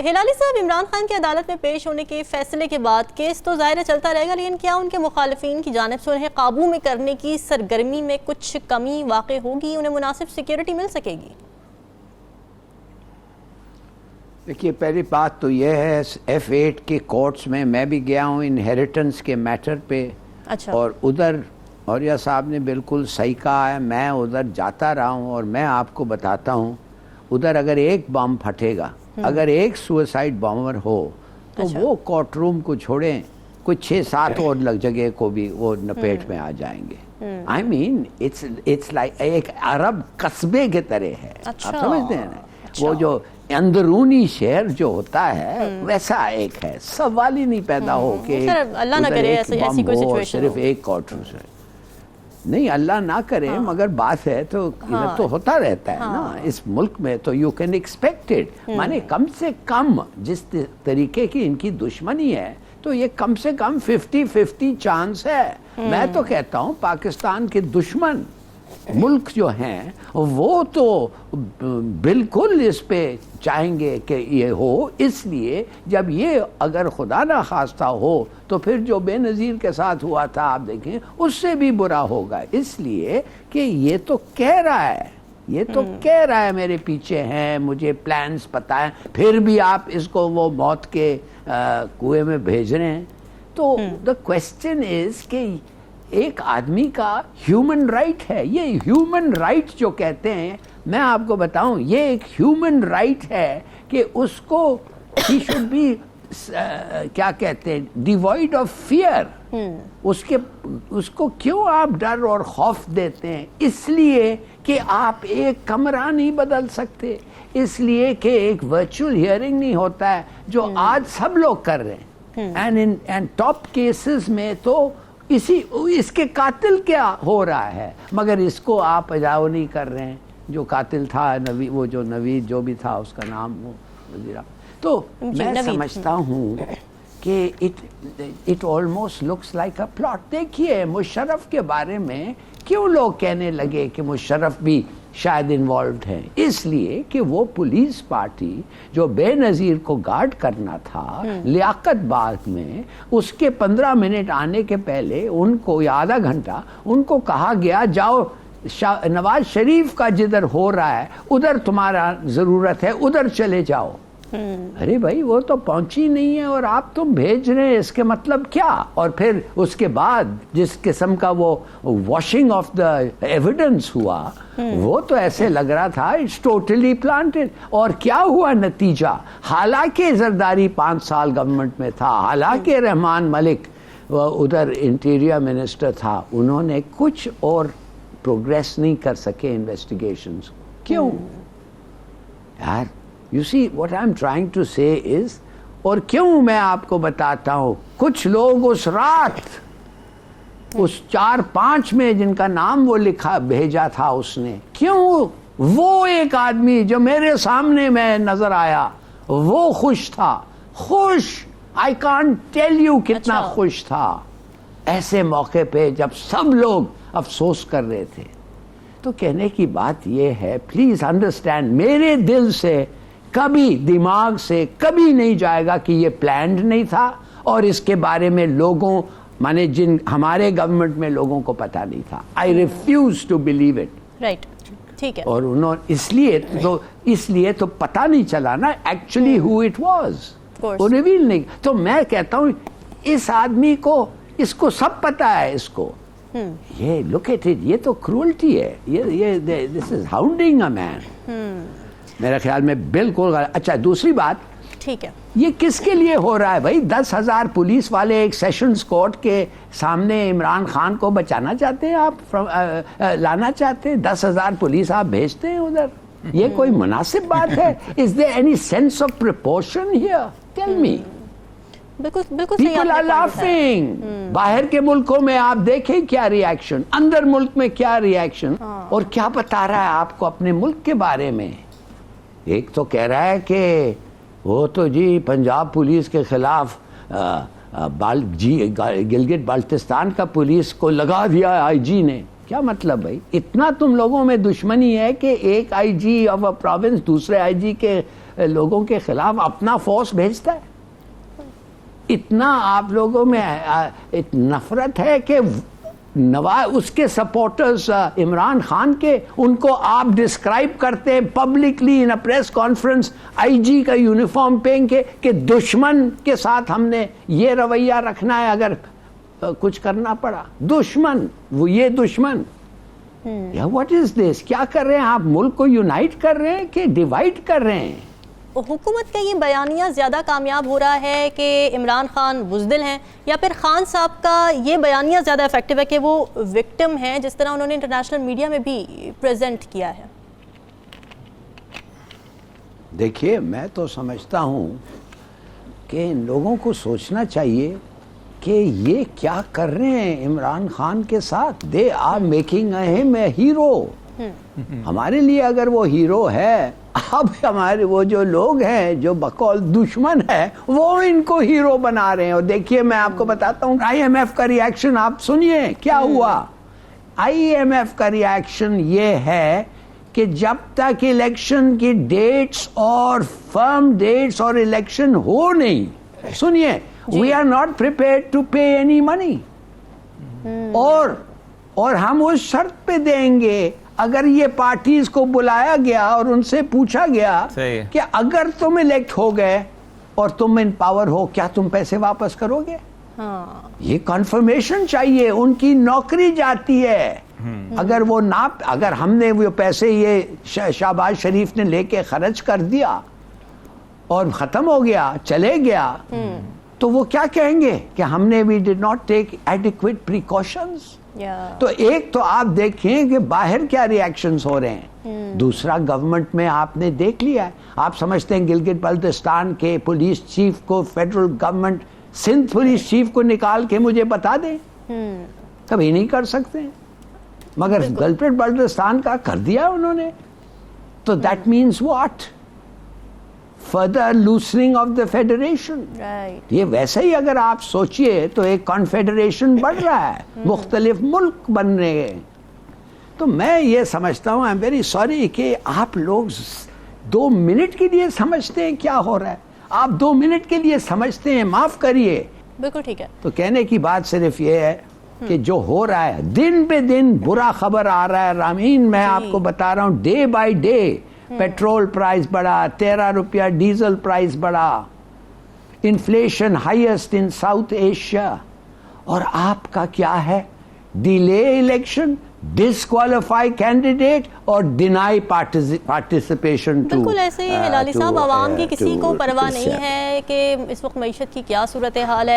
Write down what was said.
ہلالی صاحب، عمران خان کے عدالت میں پیش ہونے کے فیصلے کے بعد کیس تو ظاہر چلتا رہے گا، لیکن کیا ان کے مخالفین کی جانب سے انہیں قابو میں کرنے کی سرگرمی میں کچھ کمی واقع ہوگی؟ انہیں مناسب سیکیورٹی مل سکے گی؟ دیکھیے، پہلی بات تو یہ ہے F8 کے کورٹس میں بھی گیا ہوں انہیریٹنس کے میٹر پہ، اور ادھر اوریہ صاحب نے بالکل صحیح کہا ہے، میں ادھر جاتا رہا ہوں اور میں آپ کو بتاتا ہوں ادھر اگر ایک بم پھٹے گا، اگر ایک سوئسائڈ بامر ہو تو وہ کورٹ روم کو چھوڑیں، کچھ 6-7 اور جگہ کو بھی وہ نپیٹ میں آ جائیں گے۔ آئی مین اٹس لائک ایک عرب قصبے کے طرح ہے، آپ سمجھتے ہیں نا؟ وہ جو اندرونی شہر جو ہوتا ہے ویسا ایک ہے، سوال ہی نہیں پیدا ہو کہ اللہ نہ کرے ایسی کوئی سچویشن صرف ایک کورٹ روم سے نہیں، اللہ نہ کرے، مگر بات ہے تو ادھر تو ہوتا رہتا ہے نا اس ملک میں، تو یو کین ایکسپیکٹ اٹ۔ مانے کم سے کم جس طریقے کی ان کی دشمنی ہے تو یہ کم سے کم 50-50 چانس ہے۔ میں تو کہتا ہوں پاکستان کے دشمن ملک جو ہیں وہ تو بالکل اس پہ چاہیں گے کہ یہ ہو، اس لیے جب یہ اگر خدا نہ خواستہ ہو تو پھر جو بے نظیر کے ساتھ ہوا تھا آپ دیکھیں اس سے بھی برا ہوگا، اس لیے کہ یہ تو کہہ رہا ہے میرے پیچھے ہیں، مجھے پلانز پتہ ہیں، پھر بھی آپ اس کو وہ موت کے کنویں میں بھیج رہے ہیں۔ تو the question is کہ ایک آدمی کا ہیومن رائٹ ہے، یہ ہیومن رائٹ جو کہتے ہیں، میں آپ کو بتاؤں یہ ایک ہیومن رائٹ ہے کہ اس کو he should be کیا کہتے ہیں ڈیوائڈ آف فیئر۔ اس کو کیوں آپ ڈر اور خوف دیتے ہیں؟ اس لیے کہ آپ ایک کمرہ نہیں بدل سکتے، اس لیے کہ ایک ورچوئل ہیئرنگ نہیں ہوتا ہے جو آج سب لوگ کر رہے ہیں، اینڈ ٹاپ کیسز میں تو اس کے قاتل کیا ہو رہا ہے، مگر اس کو آپ اجاو نہیں کر رہے ہیں۔ جو قاتل تھا وہ جو نوید جو بھی تھا اس کا نام وہ وزیرہ، تو میں سمجھتا ہوں کہ it almost looks like a plot۔ دیکھیے مشرف کے بارے میں کیوں لوگ کہنے لگے کہ مشرف بھی شاید انوالوڈ ہیں؟ اس لیے کہ وہ پولیس پارٹی جو بے نظیر کو گارڈ کرنا تھا لیاقت باغ میں، اس کے 15 منٹ آنے کے پہلے ان کو یا آدھا گھنٹہ ان کو کہا گیا جاؤ نواز شریف کا جدھر ہو رہا ہے ادھر تمہارا ضرورت ہے، ادھر چلے جاؤ۔ ارے بھائی وہ تو پہنچی نہیں ہے اور آپ تم بھیج رہے ہیں، اس کے مطلب کیا؟ اور پھر اس کے بعد جس قسم کا وہ واشنگ آف دا ایویڈنس ہوا وہ تو ایسے لگ رہا تھا اٹس ٹوٹلی پلانٹڈ۔ اور کیا ہوا نتیجہ؟ حالانکہ زرداری 5 سال گورنمنٹ میں تھا، حالانکہ رحمان ملک ادھر انٹیریئر منسٹر تھا، انہوں نے کچھ اور پروگریس نہیں کر سکے انویسٹیگیشنز۔ کیوں یار؟ You see what I'm trying to say is، اور کیوں میں آپ کو بتاتا ہوں، کچھ لوگ اس رات اس 4-5 میں جن کا نام وہ لکھا بھیجا تھا اس نے، کیوں وہ ایک آدمی جو میرے سامنے میں نظر آیا وہ خوش تھا، خوش I can't tell you کتنا خوش تھا ایسے موقع پہ جب سب لوگ افسوس کر رہے تھے۔ تو کہنے کی بات یہ ہے، پلیز انڈرسٹینڈ، میرے دل سے کبھی دماغ سے کبھی نہیں جائے گا کہ یہ پلانڈ نہیں تھا اور اس کے بارے میں لوگوں مانے جن ہمارے گورنمنٹ میں لوگوں کو پتہ نہیں تھا۔ I refuse to believe it۔ Right, ٹھیک ہے۔ اور انہوں اس لیے تو پتہ نہیں چلا نا ایکچولی who it was، وہ ریویل نہیں۔ تو میں کہتا ہوں اس آدمی کو، اس کو سب پتہ ہے، اس کو یہ look at it، یہ تو کرولٹی ہے، یہ this is hounding a man۔ میرے خیال میں بالکل غلط۔ اچھا دوسری بات، ٹھیک ہے، یہ کس کے لیے ہو رہا ہے بھائی؟ 10,000 پولیس والے ایک سیشنز کورٹ کے سامنے عمران خان کو بچانا چاہتے ہیں آپ، لانا چاہتے ہیں؟ 10,000 پولیس آپ بھیجتے ہیں ادھر، یہ کوئی مناسب بات ہے؟ Is there any sense of proportion here? Tell me۔ بالکل People are laughing۔ باہر کے ملکوں میں آپ دیکھیں کیا ریاکشن، اندر ملک میں کیا ریاکشن، اور کیا بتا رہا ہے آپ کو اپنے ملک کے بارے میں۔ ایک تو کہہ رہا ہے کہ وہ تو جی پنجاب پولیس کے خلاف گلگت بلتستان کا پولیس کو لگا دیا آئی جی نے۔ کیا مطلب بھائی؟ اتنا تم لوگوں میں دشمنی ہے کہ ایک آئی جی آف اے پروونس دوسرے آئی جی کے لوگوں کے خلاف اپنا فورس بھیجتا ہے. اتنا آپ لوگوں میں نفرت ہے کہ اس کے سپورٹرز عمران خان کے ان کو آپ ڈسکرائب کرتے پبلکلی ان پریس کانفرنس آئی جی کا یونیفارم پہن کے کہ دشمن کے ساتھ ہم نے یہ رویہ رکھنا ہے اگر کچھ کرنا پڑا. دشمن, وہ یہ دشمن. واٹ از دس؟ کیا کر رہے ہیں آپ؟ ملک کو یونائٹ کر رہے ہیں کہ ڈیوائڈ کر رہے ہیں؟ حکومت کا یہ بیانیہ زیادہ کامیاب ہو رہا ہے کہ عمران خان بزدل ہیں، یا پھر خان صاحب کا یہ بیانیہ زیادہ افیکٹو ہے کہ وہ وکٹم ہیں، جس طرح انہوں نے انٹرنیشنل میڈیا میں بھی پریزنٹ کیا ہے؟ دیکھیے، میں تو سمجھتا ہوں کہ ان لوگوں کو سوچنا چاہیے کہ یہ کیا کر رہے ہیں عمران خان کے ساتھ. دے آر میکنگ ہم اے ہیرو. ہمارے لیے اگر وہ ہیرو ہے، اب ہمارے وہ جو لوگ ہیں جو بقول دشمن ہے وہ ان کو ہیرو بنا رہے ہیں. اور دیکھیے، میں آپ کو بتاتا ہوں آئی ایم ایف کا ریاکشن آپ سنیے کیا ہوا. آئی ایم ایف کا ریاکشن یہ ہے کہ جب تک الیکشن کی ڈیٹس اور فرم ڈیٹس اور الیکشن ہو نہیں، سنیے، we are not prepared to pay any money. اور ہم اس شرط پہ دیں گے اگر یہ پارٹیز کو بلایا گیا اور ان سے پوچھا گیا کہ اگر تم الیکٹ ہو گئے اور تم ان پاور ہو، کیا تم پیسے واپس کرو گے؟ یہ کنفرمیشن چاہیے. ان کی نوکری جاتی ہے. اگر ہم نے وہ پیسے یہ شہباز شریف نے لے کے خرچ کر دیا اور ختم ہو گیا، چلے گیا، تو وہ کیا کہیں گے کہ ہم نے we did not take adequate precautions. تو ایک تو آپ دیکھیں کہ باہر کیا ریاکشنز ہو رہے ہیں. دوسرا، گورنمنٹ میں آپ نے دیکھ لیا ہے. آپ سمجھتے ہیں گلگت بلتستان کے پولیس چیف کو federal government Sindh police chief کو نکال کے مجھے بتا دیں؟ کبھی نہیں کر سکتے. مگر گلگت بلتستان کا کر دیا انہوں نے. تو that means what? Further losing of the federation. یہ ویسے ہی اگر آپ سوچئے تو ایک کانفیڈریشن بڑھ رہا ہے، مختلف ملک بن رہے ہیں. تو میں یہ سمجھتا ہوں، آئی ایم ویری سوری، کہ آپ لوگ 2 منٹ کے لیے سمجھتے ہیں کیا ہو رہا ہے. آپ 2 منٹ کے لیے سمجھتے ہیں، معاف کریے. بالکل ٹھیک ہے. تو کہنے کی بات صرف یہ ہے کہ جو ہو رہا ہے دن پہ دن برا خبر آ رہا ہے. رامین، میں آپ کو بتا رہا ہوں، day by day petrol price بڑھا، 13 روپیہ ڈیزل پرائز بڑھا، inflation highest in South Asia. اور آپ کا کیا ہے؟ ڈیلے الیکشن، ڈسکوالیفائی کینڈیڈیٹ اور ڈینائی پارٹیسپیشن. بالکل ایسے ہی ہلالی صاحب، عوام کی کسی کو پرواہ نہیں ہے کہ اس وقت معیشت کی کیا صورتحال ہے.